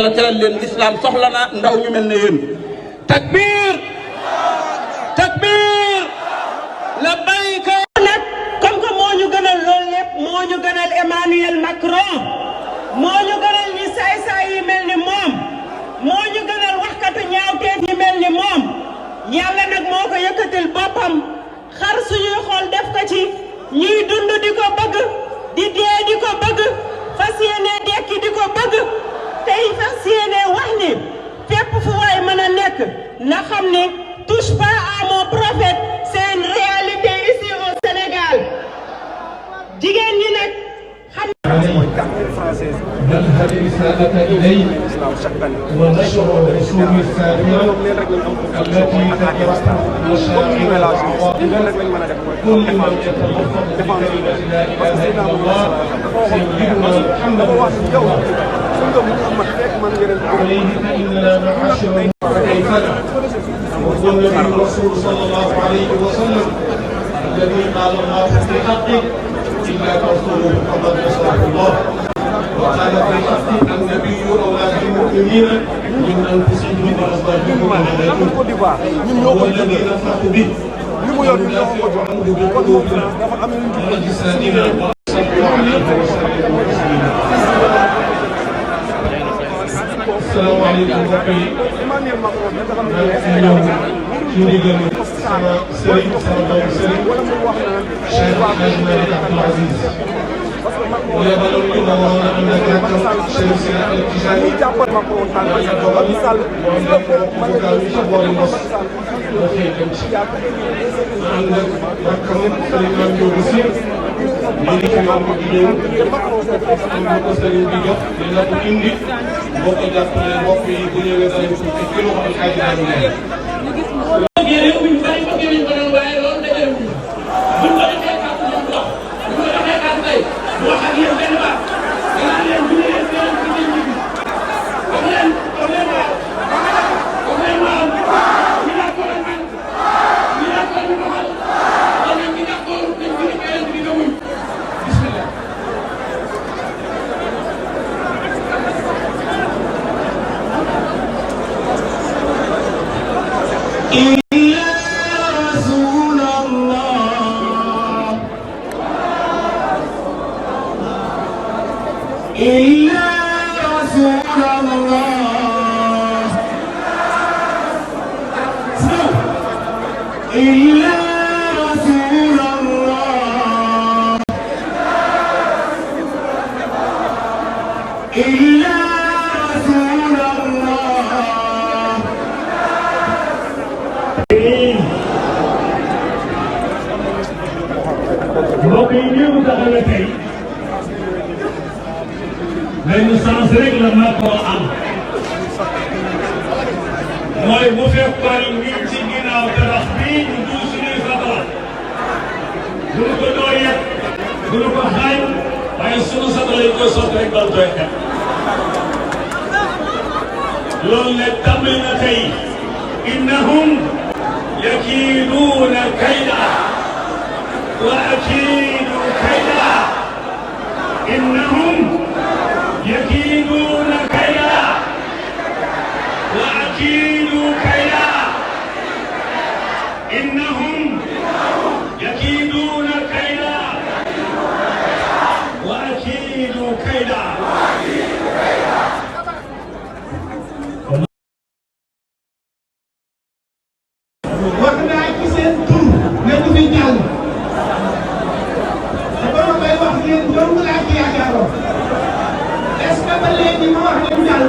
yàlla teral leen lislaam soxla na ndaw ñu mel ne yéen. takbir takbir labbayka. nag comme que moo ñu gënal loolu lépp moo ñu gënal Emmanuel Macron moo ñu gënal ñi saay-saay yi mel ni moom moo ñu gënal waxkatu ñaawteef yi mel ni moom yàlla nag moo ko yëkkatil boppam xar suñuy xool def ko ci ñuy dund di ko bëgg di dee di ko bëgg fas yéene dekki di ko bëgg tey fas yéene wax ni fépp fu waay mën a nekk na xam ni touche pas à mon prophète c'est une réalité ici au Sénégal jigéen ñi nag xam نذهب رسالة إليه ونشر الرسوم الثانية التي تترتب مشاعر وعواطف كل من يتلفظ بكلمة لا إله إلا الله سيدنا محمد رسول الله عليه فإننا معاشر كيفنا والنبي الرسول صلى الله عليه وسلم الذي قال الله في حقه إلا ترسله فقد نصره الله وقال في حق النبي أولى بالمؤمنين من أنفسهم وأزواجهم وأولادهم والذي نفرح به وندافع عنه بقلوبنا وأجسادنا وصلوا عليه وسلم تسليما. السلام عليكم Cheikh Hadj Malick Abdoul Aziz ويبلغ المولانا أنك شمس الاتجاه عندك رقم سليمان يوسف ملك يوم الدين عندك سليم بيجوف لأنك إندي بوكو جابني بوكي بني وزاي كيلو الحاج نعمل benn sens rek la Macron am mooy bu fekkoon ñun ci ginnaaw tabax bii ñu dugg suñuy fatwa duñu ko doo yegg duñu ko xaaj waaye sunu sago lañ koy sotti rek dal tooy kat loolu nag tàmbali na tey innahum yakiiduuna kayda wa akiidu kayda innahum يكيدون كيدا وأكيد كيدا إنهم يكيدون كيدا وأكيد كيدا wax naa ci seen tur ne du fi jàll te ba ma koy wax yéen dong laa ci yaakaaroon est-ce que ba léegi ma wax ne du jàll